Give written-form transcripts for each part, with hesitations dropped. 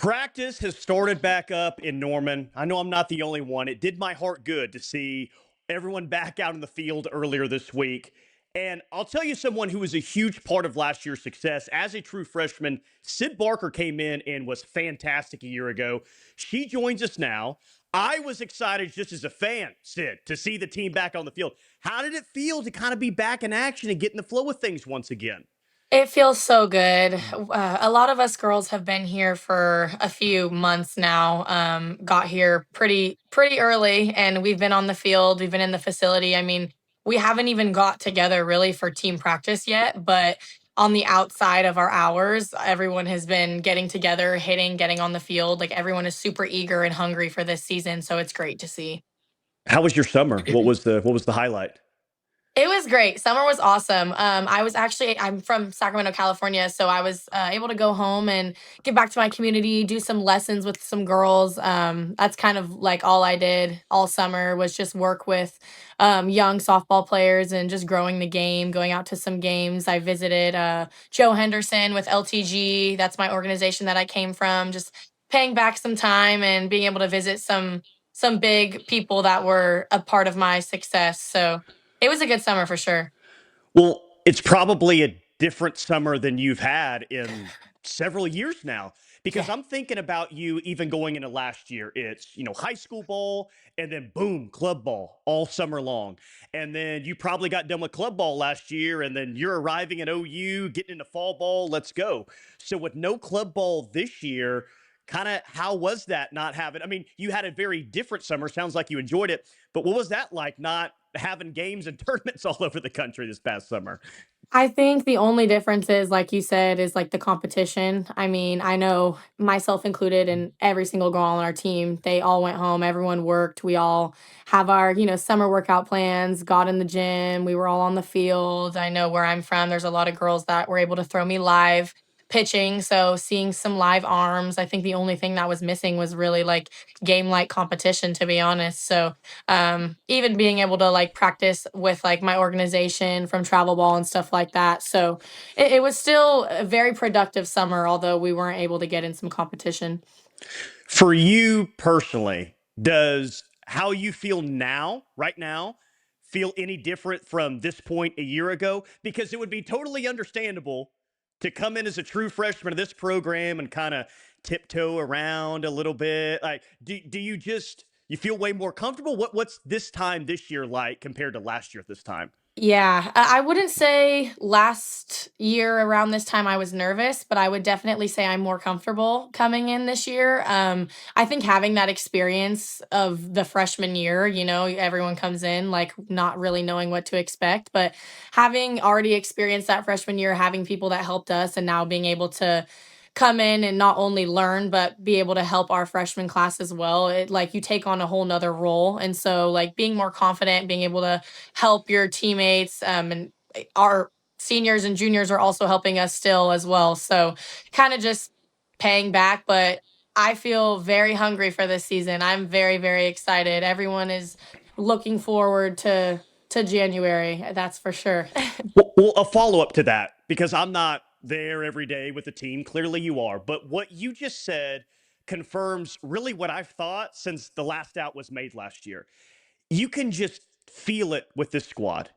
Practice has started back up in Norman. I know I'm not the only one. It did my heart good to see everyone back out in the field earlier this week. And I'll tell you someone who was a huge part of last year's success as a true freshman. Sid Barker came in and was fantastic a year ago. She joins us now. I was excited just as a fan, Sid, to see the team back on the field. How did it feel to kind of be back in action and get in the flow of things once again? It feels so good. A lot of us girls have been here for a few months now. Got here pretty early, and we've been on the field. We've been in the facility. I mean, we haven't even got together really for team practice yet, but on the outside of our hours, everyone has been getting together, hitting, getting on the field. Like everyone is super eager and hungry for this season, so it's great to see. How was your summer? What was the highlight? It was great. Summer was awesome. I'm from Sacramento, California, so I was able to go home and get back to my community, do some lessons with some girls. That's kind of like all I did all summer was just work with young softball players and just growing the game, going out to some games. I visited Joe Henderson with LTG. That's my organization that I came from. Just paying back some time and being able to visit some big people that were a part of my success. So it was a good summer for sure. Well, it's probably a different summer than you've had in several years now because Yeah. I'm thinking about you even going into last year. It's, high school ball and then boom, club ball all summer long. And then you probably got done with club ball last year and then you're arriving at OU, getting into fall ball, let's go. So with no club ball this year, kind of how was that not having? I mean, you had a very different summer. Sounds like you enjoyed it, but what was that like not having games and tournaments all over the country this past summer? I think the only difference is, like you said, is like the competition. I mean, I know myself included and every single girl on our team, they all went home, everyone worked. We all have our, summer workout plans, got in the gym, we were all on the field. I know where I'm from, there's a lot of girls that were able to throw me live pitching. So seeing some live arms, I think the only thing that was missing was really like game like competition, to be honest. So even being able to like practice with like my organization from travel ball and stuff like that. So it was still a very productive summer, although we weren't able to get in some competition. For you personally, does how you feel now, right now, feel any different from this point a year ago? Because it would be totally understandable to come in as a true freshman of this program and kind of tiptoe around a little bit. Like, do you just you feel way more comfortable? What's this time this year like compared to last year at this time? Yeah, I wouldn't say last year around this time I was nervous, but I would definitely say I'm more comfortable coming in this year. I think having that experience of the freshman year, everyone comes in like not really knowing what to expect, but having already experienced that freshman year, having people that helped us, and now being able to come in and not only learn but be able to help our freshman class as well, it like you take on a whole nother role. And so like being more confident, being able to help your teammates, and our seniors and juniors are also helping us still as well. So kind of just paying back, but I feel very hungry for this season. I'm very excited. Everyone is looking forward to January, that's for sure. Well, a follow up to that, because I'm not there every day with the team. Clearly, you are. But what you just said confirms really what I've thought since the last out was made last year. You can just feel it with this squad.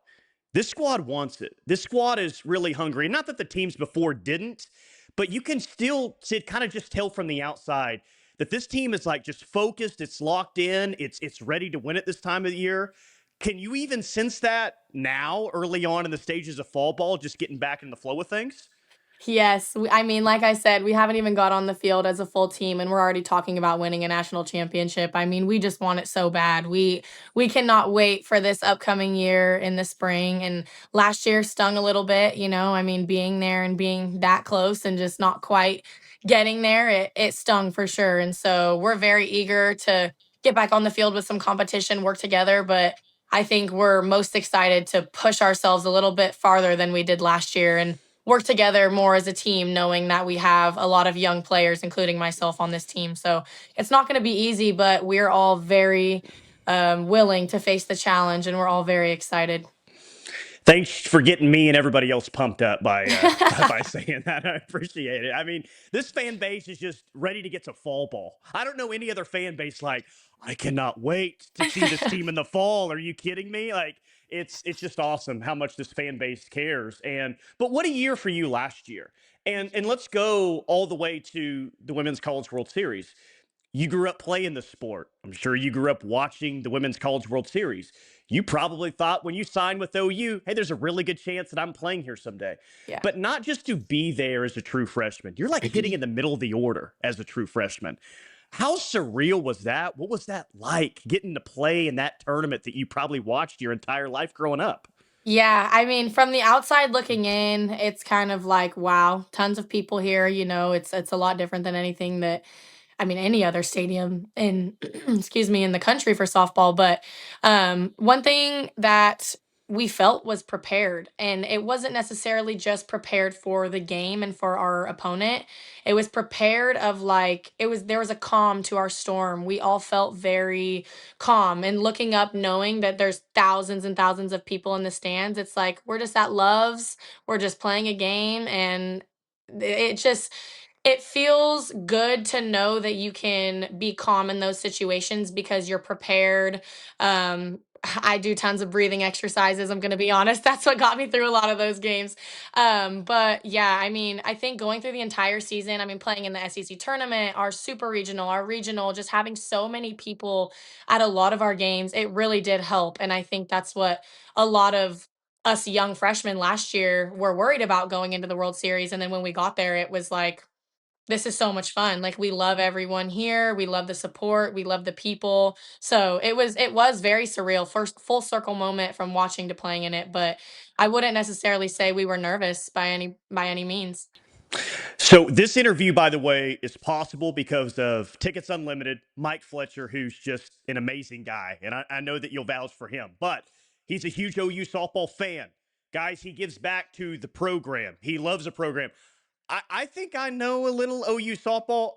This squad wants it. This squad is really hungry. Not that the teams before didn't, but you can still Sid, kind of just tell from the outside that this team is like just focused. It's locked in. It's ready to win it this time of the year. Can you even sense that now, early on in the stages of fall ball, just getting back in the flow of things? Yes, I mean, like I said, we haven't even got on the field as a full team, and we're already talking about winning a national championship. I mean, we just want it so bad. We cannot wait for this upcoming year in the spring. And last year stung a little bit, I mean, being there and being that close and just not quite getting there, it stung for sure. And so we're very eager to get back on the field with some competition, work together, but I think we're most excited to push ourselves a little bit farther than we did last year and work together more as a team, knowing that we have a lot of young players, including myself, on this team. So it's not going to be easy, but we're all very willing to face the challenge, and we're all very excited. Thanks for getting me and everybody else pumped up by by saying that. I appreciate it. I mean, this fan base is just ready to get to fall ball. I don't know any other fan base like I cannot wait to see this team in the fall. Are you kidding me? Like it's just awesome how much this fan base cares. And but what a year for you last year. And let's go all the way to the Women's College World Series. You grew up playing the sport. I'm sure you grew up watching the Women's College World Series. You probably thought when you signed with OU, hey, there's a really good chance that I'm playing here someday. Yeah. But not just to be there as a true freshman. You're like hitting in the middle of the order as a true freshman. How surreal was that? What was that like getting to play in that tournament that you probably watched your entire life growing up? Yeah, I mean, from the outside looking in, it's kind of like, wow, tons of people here, it's a lot different than anything that I mean, any other stadium in excuse me, in the country for softball, but, one thing that we felt was prepared, and it wasn't necessarily just prepared for the game and for our opponent. It was prepared of, like it was there was a calm to our storm. We all felt very calm, and looking up knowing that there's thousands and thousands of people in the stands, it's like, we're just at Love's, we're just playing a game, and it just it feels good to know that you can be calm in those situations because you're prepared. I do tons of breathing exercises. I'm going to be honest. That's what got me through a lot of those games. But yeah, I mean, I think going through the entire season, I mean, playing in the SEC tournament, our super regional, our regional, just having so many people at a lot of our games, it really did help. And I think that's what a lot of us young freshmen last year were worried about going into the World Series. And then when we got there, it was like, this is so much fun. Like, we love everyone here. We love the support. We love the people. So it was very surreal. First full circle moment from watching to playing in it, but I wouldn't necessarily say we were nervous by any means. So this interview, by the way, is possible because of Tickets Unlimited, Mike Fletcher, who's just an amazing guy. And I know that you'll vouch for him, but he's a huge OU softball fan. Guys, he gives back to the program. He loves the program. I think I know a little OU softball.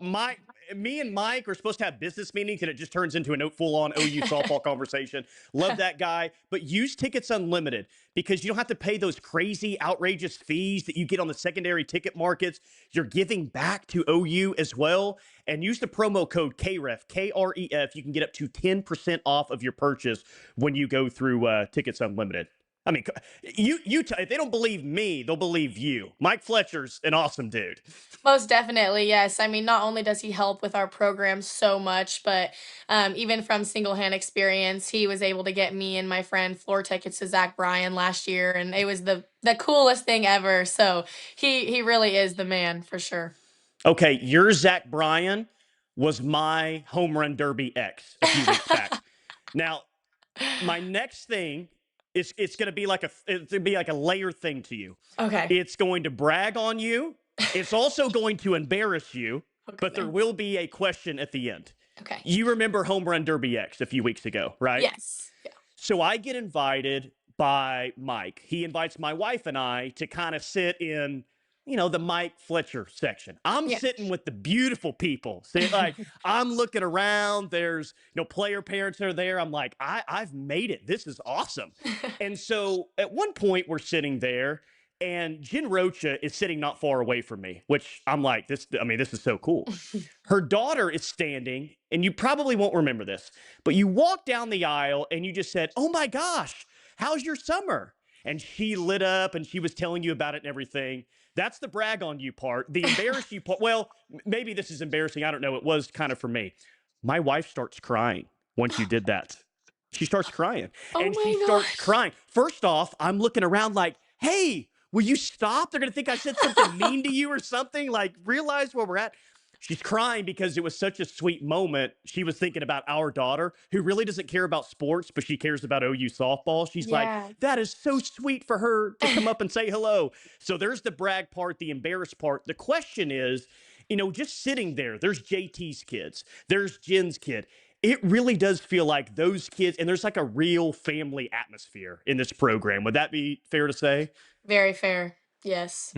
Me and Mike are supposed to have business meetings, and it just turns into a full-on OU softball conversation. Love that guy, but use Tickets Unlimited because you don't have to pay those crazy, outrageous fees that you get on the secondary ticket markets. You're giving back to OU as well, and use the promo code KREF, KREF. You can get up to 10% off of your purchase when you go through Tickets Unlimited. I mean, if they don't believe me, they'll believe you. Mike Fletcher's an awesome dude. Most definitely, yes. I mean, not only does he help with our program so much, but even from single hand experience, he was able to get me and my friend floor tickets to Zach Bryan last year, and it was the coolest thing ever. So he really is the man for sure. Okay, your Zach Bryan was my home run derby X a few weeks back. Now, my next thing is it's gonna be like a layered thing to you. Okay. It's going to brag on you. It's also going to embarrass you, Oh but there goodness. will be a question at the end. Okay. You remember Home Run Derby X a few weeks ago, right? Yes. Yeah. So I get invited by Mike. He invites my wife and I to kind of sit in, the Mike Fletcher section. I'm Yeah. sitting with the beautiful people. See, like I'm looking around. There's player parents are there. I'm like, I've made it. This is awesome. And so at one point we're sitting there, and Jen Rocha is sitting not far away from me, which I'm like, this. I mean, this is so cool. Her daughter is standing, and you probably won't remember this, but you walked down the aisle and you just said, "Oh my gosh, how's your summer?" And she lit up and she was telling you about it and everything. That's the brag on you part. The embarrass you part, well, maybe this is embarrassing. I don't know. It was kind of for me. My wife starts crying once you did that. She starts crying Oh and she my starts gosh. crying. First off, I'm looking around like, hey, will you stop? They're going to think I said something mean to you or something. Like, realize where we're at. She's crying because it was such a sweet moment. She was thinking about our daughter, who really doesn't care about sports, but she cares about OU softball. She's like, Yeah. that is so sweet for her to come up and say hello. So there's the brag part, the embarrassed part. The question is, just sitting there, there's JT's kids, there's Jen's kid. It really does feel like those kids, and there's like a real family atmosphere in this program. Would that be fair to say? Very fair. Yes.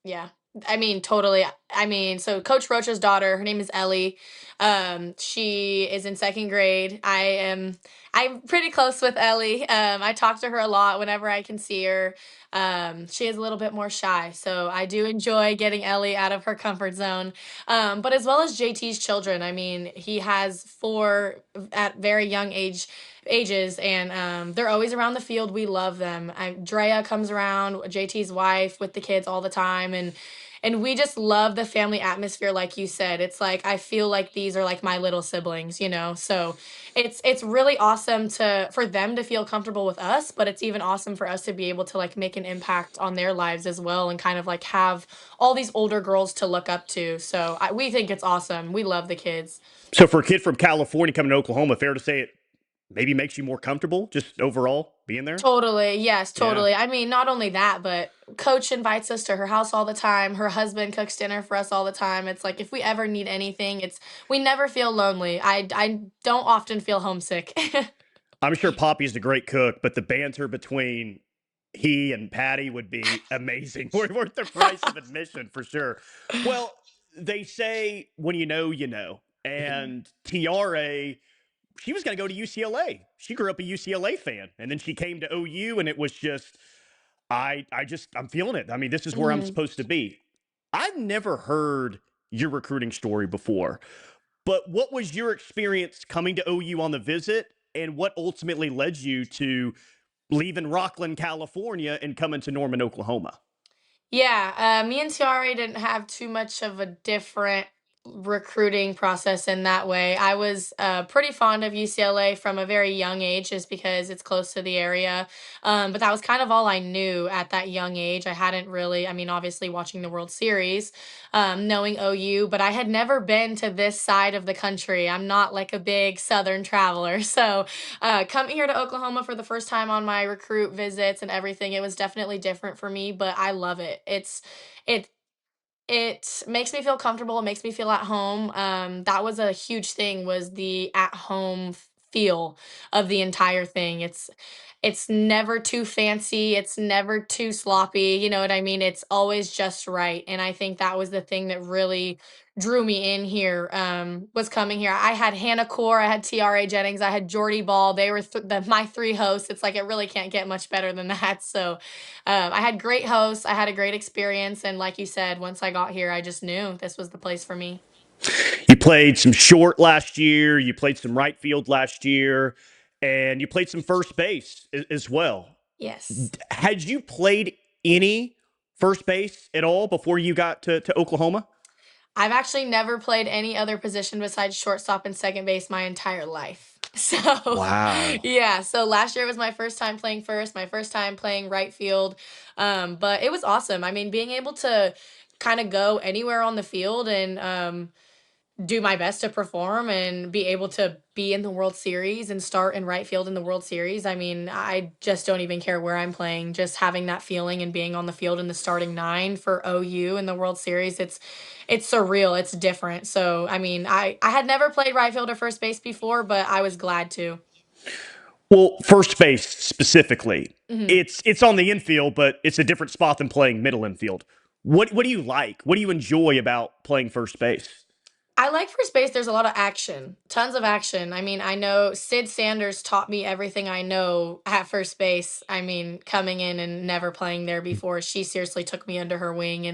Yeah. I mean, totally. I mean, so Coach Rocha's daughter, her name is Ellie. She is in second grade. I'm pretty close with Ellie. I talk to her a lot whenever I can see her. She is a little bit more shy, so I do enjoy getting Ellie out of her comfort zone. But as well as JT's children, I mean, he has four at very young ages, and they're always around the field. We love them. Drea comes around, JT's wife, with the kids all the time, and we just love the family atmosphere. Like you said, it's like I feel like these are like my little siblings, you know. So it's really awesome to for them to feel comfortable with us, but it's even awesome for us to be able to like make an impact on their lives as well, and kind of like have all these older girls to look up to. So we think it's awesome. We love the kids. So for a kid from California coming to Oklahoma, fair to say it maybe makes you more comfortable just overall being there? Totally. Yes, Yeah. totally. I mean, not only that, but coach invites us to her house all the time. Her husband cooks dinner for us all the time. It's like if we ever need anything, it's we never feel lonely. I don't often feel homesick. I'm sure Poppy's a great cook, but the banter between he and Patty would be amazing. Worth the price of admission for sure. Well, they say when you know, you know. And TRA, she was going to go to UCLA. She grew up a UCLA fan, and then she came to OU, and it was just, I'm feeling it. I mean, this is where I'm Mhm. supposed to be. I've never heard your recruiting story before. But what was your experience coming to OU on the visit, and what ultimately led you to leaving Rockland, California, and coming to Norman, Oklahoma? Yeah, me and Tiare didn't have too much of a different recruiting process in that way. I was pretty fond of UCLA from a very young age just because it's close to the area. But that was kind of all I knew at that young age. I hadn't really, I mean, obviously watching the World Series, knowing OU, but I had never been to this side of the country. I'm not like a big Southern traveler. So coming here to Oklahoma for the first time on my recruit visits and everything, it was definitely different for me, but I love it. It it makes me feel comfortable. It makes me feel at home. That was a huge thing was the at home feel of the entire thing. It's never too fancy. It's never too sloppy. You know what I mean? It's always just right. And I think that was the thing that really drew me in here. Was coming here. I had Hannah Core, I had TRA Jennings, I had Jordy Ball. They were my three hosts. It's like it really can't get much better than that. So I had great hosts. I had a great experience. And like you said, once I got here, I just knew this was the place for me. You played some short last year, you played some right field last year, and you played some first base as well. Yes. Had you played any first base at all before you got to Oklahoma? I've actually never played any other position besides shortstop and second base my entire life. So, Wow. yeah. So last year was my first time playing first, my first time playing right field. But it was awesome. I mean, being able to kind of go anywhere on the field and do my best to perform and be able to be in the World Series and start in right field in the World Series. I mean, I just don't even care where I'm playing. Just having that feeling and being on the field in the starting nine for OU in the World Series, it's surreal. It's different. So, I mean, I had never played right field or first base before, but I was glad to. Well, first base specifically, Mhm. it's on the infield, but it's a different spot than playing middle infield. What do you like? What do you enjoy about playing first base? I like first base. There's a lot of action, tons of action. I mean, I know Sid Sanders taught me everything I know at first base. I mean, coming in and never playing there before, she seriously took me under her wing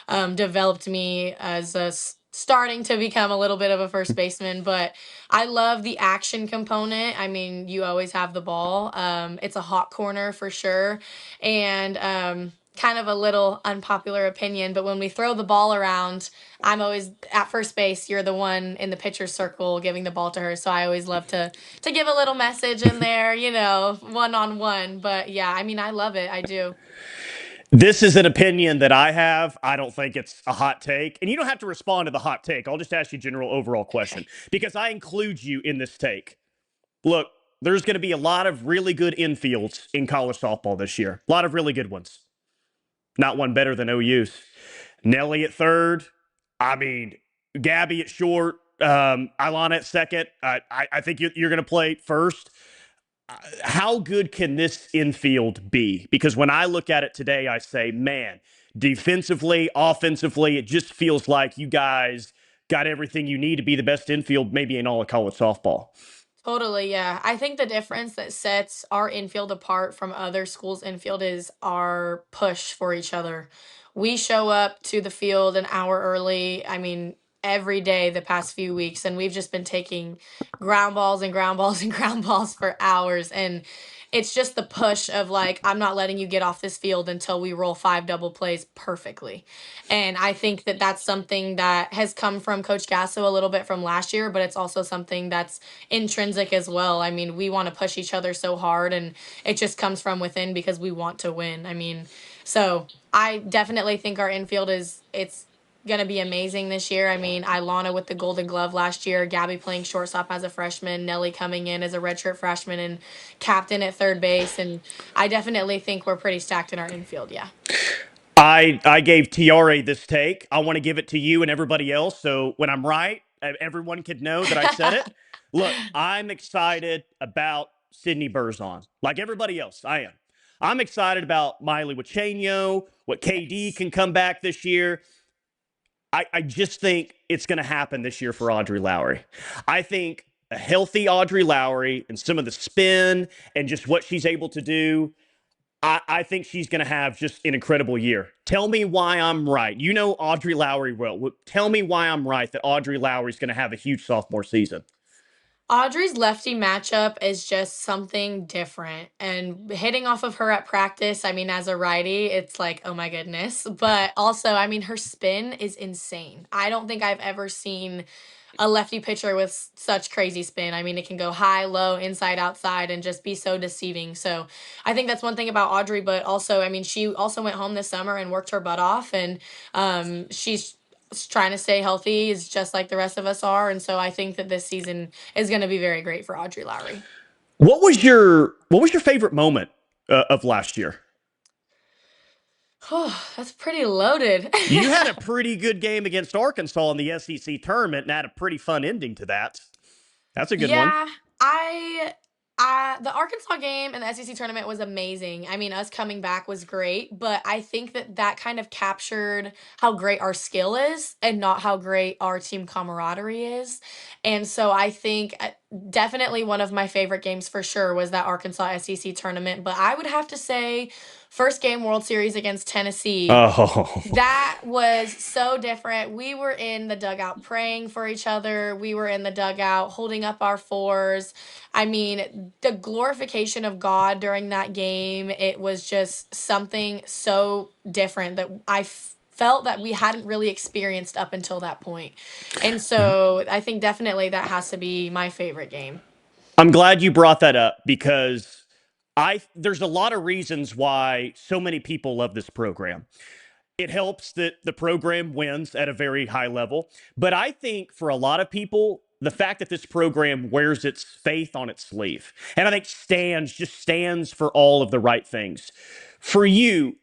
and developed me as starting to become a little bit of a first baseman. But I love the action component. I mean, you always have the ball. It's a hot corner for sure, and kind of a little unpopular opinion, but when we throw the ball around, I'm always at first base. You're the one in the pitcher's circle giving the ball to her. So I always love to give a little message in there, you know, one on one. But yeah, I mean, I love it. I do. This is an opinion that I have. I don't think it's a hot take. And you don't have to respond to the hot take. I'll just ask you a general overall question Okay. because I include you in this take. Look, there's going to be a lot of really good infields in college softball this year. A lot of really good ones. Not one better than OU's. Nelly at third. I mean, Gabby at short. Ilana at second. I think you're going to play first. How good can this infield be? Because when I look at it today, I say, man, defensively, offensively, it just feels like you guys got everything you need to be the best infield maybe in all of college softball. Totally, yeah. I think the difference that sets our infield apart from other schools' infield is our push for each other. We show up to the field an hour early. I mean, every day the past few weeks, and we've just been taking ground balls and ground balls and ground balls for hours. And it's just the push of like, I'm not letting you get off this field until we roll five double plays perfectly. And I think that that's something that has come from Coach Gasso a little bit from last year, but it's also something that's intrinsic as well. I mean, we want to push each other so hard, and it just comes from within because we want to win. I mean, so I definitely think our infield is it's going to be amazing this year. I mean, Ilana with the Golden Glove last year, Gabby playing shortstop as a freshman, Nelly coming in as a redshirt freshman and captain at third base, and I definitely think we're pretty stacked in our infield. Yeah. I gave Tiare this take. I want to give it to you and everybody else. So when I'm right, everyone could know that I said it. Look, I'm excited about Sydney Burzon. Like everybody else, I am. I'm excited about Miley Wachenio, what KD Yes. can come back this year. I just think it's going to happen this year for Audrey Lowry. I think a healthy Audrey Lowry and some of the spin and just what she's able to do, I think she's going to have just an incredible year. Tell me why I'm right. You know Audrey Lowry well. Tell me why I'm right that Audrey Lowry's going to have a huge sophomore season. Audrey's lefty matchup is just something different. And hitting off of her at practice, I mean, as a righty, it's like, oh my goodness. But also, I mean, her spin is insane. I don't think I've ever seen a lefty pitcher with such crazy spin. I mean, it can go high, low, inside, outside, and just be so deceiving. So I think that's one thing about Audrey. But also, I mean, she also went home this summer and worked her butt off. And she's trying to stay healthy is just like the rest of us are. And so I think that this season is going to be very great for Audrey Lowry. What was your favorite moment of last year? Oh, that's pretty loaded. You had a pretty good game against Arkansas in the SEC tournament and had a pretty fun ending to that. That's a good one. Yeah, I the Arkansas game and the SEC tournament was amazing. I mean, us coming back was great, but I think that that kind of captured how great our skill is and not how great our team camaraderie is. And so I think definitely one of my favorite games for sure was that Arkansas SEC tournament, but I would have to say first game World Series against Tennessee. Oh, That was so different. We were in the dugout praying for each other. We were in the dugout holding up our fours. I mean, the glorification of God during that game, it was just something so different that felt that we hadn't really experienced up until that point. And so I think definitely that has to be my favorite game. I'm glad you brought that up because I there's a lot of reasons why so many people love this program. It helps that the program wins at a very high level, but I think for a lot of people, the fact that this program wears its faith on its sleeve, and I think stands for all of the right things. For you,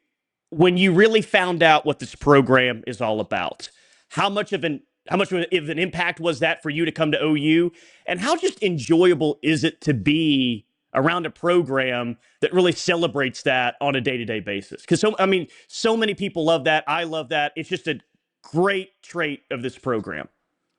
when you really found out what this program is all about, how much of an impact was that for you to come to OU, and how just enjoyable is it to be around a program that really celebrates that on a day-to-day basis? Because so many people love that. I love that. It's just a great trait of this program.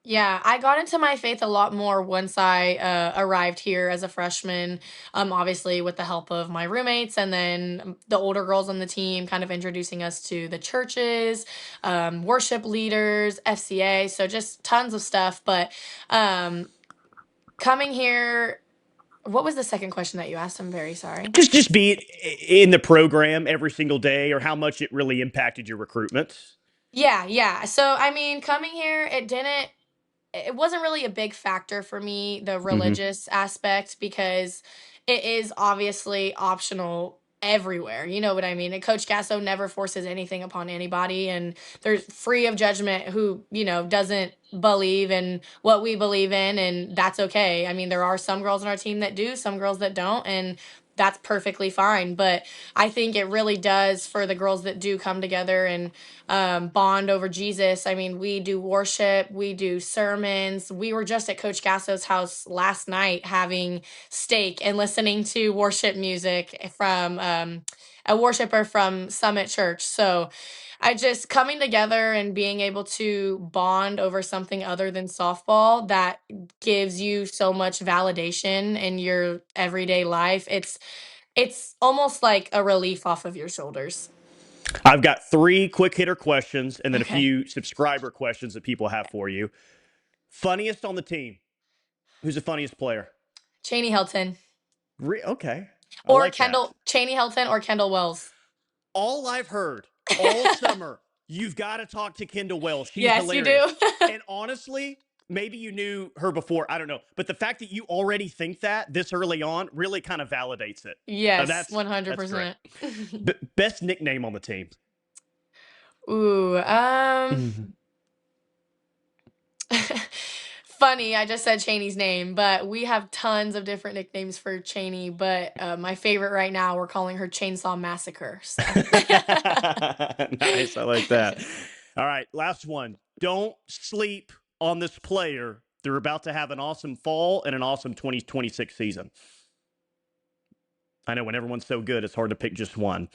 Yeah, I got into my faith a lot more once I arrived here as a freshman. Obviously with the help of my roommates and then the older girls on the team, kind of introducing us to the churches, worship leaders, FCA, so just tons of stuff. But um, coming here, what was the second question that you asked? I'm very sorry. Just be in the program every single day, or how much it really impacted your recruitment. Yeah, yeah. So I mean, coming here, it wasn't really a big factor for me, the Mm-hmm. religious aspect, because it is obviously optional everywhere. You know what I mean? And Coach Gasso never forces anything upon anybody, and there's free of judgment who, doesn't believe in what we believe in, and that's okay. I mean, there are some girls on our team that do, some girls that don't, and that's perfectly fine. But I think it really does for the girls that do come together and bond over Jesus. I mean, we do worship, we do sermons. We were just at Coach Gasso's house last night having steak and listening to worship music from a worshiper from Summit Church. So I just coming together and being able to bond over something other than softball that gives you so much validation in your everyday life. It's almost like a relief off of your shoulders. I've got 3 quick hitter questions and then a Okay. few subscriber questions that people have for you. Funniest on the team. Who's the funniest player? Cheney Hilton Okay. I or like that. Kendall Cheney Hilton or Kendall Wells. All I've heard all summer, you've got to talk to Kendall Wells. She's Yes, you do. hilarious. And honestly, maybe you knew her before. I don't know. But the fact that you already think that this early on really kind of validates it. Yes, That's great. 100%. Best nickname on the team. Ooh, funny, I just said Cheney's name, but we have tons of different nicknames for Cheney, but my favorite right now, we're calling her Chainsaw Massacre. So. Nice. I like that. All right. Last one. Don't sleep on this player. They're about to have an awesome fall and an awesome 2026 season. I know when everyone's so good, it's hard to pick just one.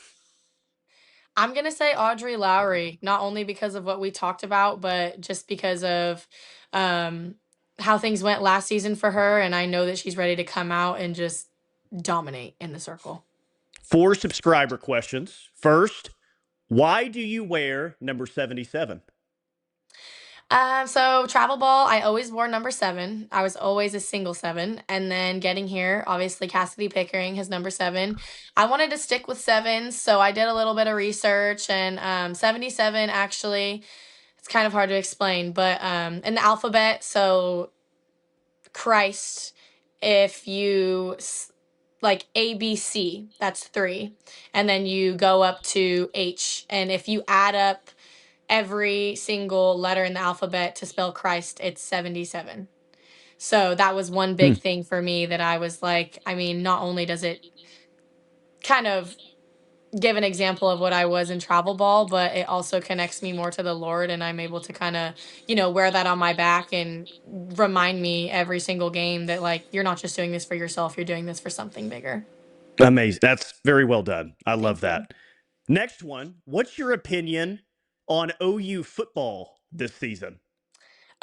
I'm going to say Audrey Lowry, not only because of what we talked about, but just because of um, how things went last season for her. And I know that she's ready to come out and just dominate in the circle. 4 subscriber questions. First, why do you wear number 77? So travel ball, I always wore number 7. I was always a single 7. And then getting here, obviously Cassidy Pickering has number 7. I wanted to stick with 7s, so I did a little bit of research and 77 actually, it's kind of hard to explain, but in the alphabet, so Christ, if you like ABC, that's 3. And then you go up to H. And if you add up every single letter in the alphabet to spell Christ, it's 77. So that was one Hmm. big thing for me that I was like, I mean, not only does it kind of give an example of what I was in travel ball, but it also connects me more to the Lord, and I'm able to kind of, wear that on my back and remind me every single game that like you're not just doing this for yourself, you're doing this for something bigger. Amazing. That's very well done. I love Thank you. that. Next one. What's your opinion on OU football this season?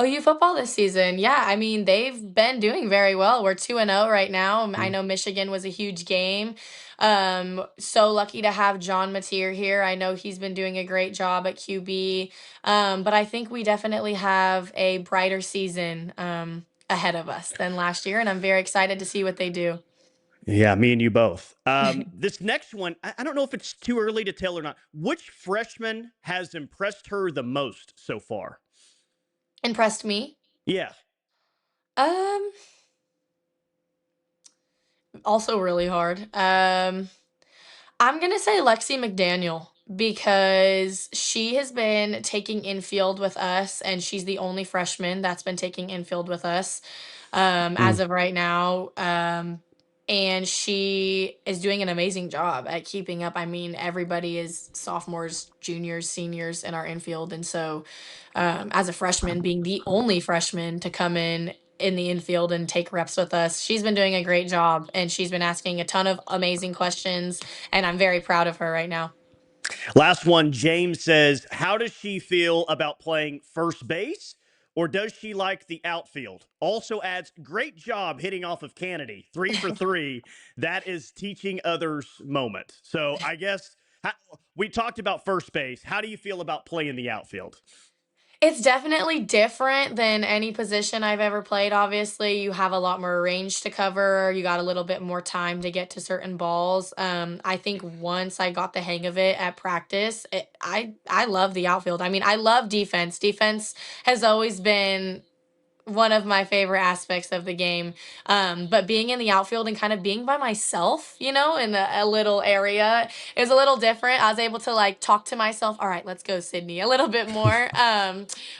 OU football this season. Yeah, I mean, they've been doing very well. We're 2-0 right now. I Hmm. know Michigan was a huge game. So lucky to have John Mateer here. I know he's been doing a great job at QB. But I think we definitely have a brighter season ahead of us than last year, and I'm very excited to see what they do. Yeah, me and you both. This next one, I don't know if it's too early to tell or not. Which freshman has impressed her the most so far? Impressed me. Yeah. Um, Also really hard. I'm gonna say Lexi McDaniel because she has been taking infield with us, and she's the only freshman that's been taking infield with us as Mm. of right now. And she is doing an amazing job at keeping up. I mean, everybody is sophomores, juniors, seniors in our infield, and so as a freshman, being the only freshman to come in the infield and take reps with us. She's been doing a great job, and she's been asking a ton of amazing questions, and I'm very proud of her right now. Last one, James says, how does she feel about playing first base? Or does she like the outfield? Also adds, great job hitting off of Kennedy. 3 for 3. That is teaching others moment. So I guess we talked about first base. How do you feel about playing the outfield? It's definitely different than any position I've ever played. Obviously, you have a lot more range to cover. You got a little bit more time to get to certain balls. I think once I got the hang of it at practice, I love the outfield. I mean, I love defense. Defense has always been one of my favorite aspects of the game. But being in the outfield and kind of being by myself, in a little area is a little different. I was able to like talk to myself. All right, let's go, Sydney, a little bit more.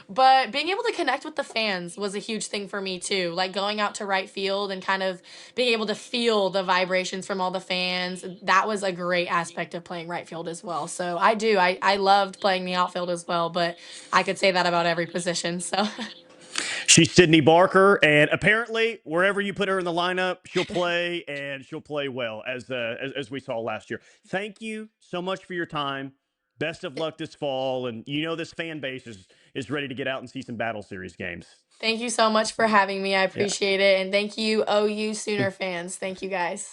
But being able to connect with the fans was a huge thing for me too. Like going out to right field and kind of being able to feel the vibrations from all the fans. That was a great aspect of playing right field as well. So I do. I loved playing the outfield as well, but I could say that about every position. So She's Sydney Barker, and apparently, wherever you put her in the lineup, she'll play, and she'll play well, as we saw last year. Thank you so much for your time. Best of luck this fall, and this fan base is ready to get out and see some Battle Series games. Thank you so much for having me. I Yeah. appreciate it. And thank you, OU Sooner fans. Thank you guys.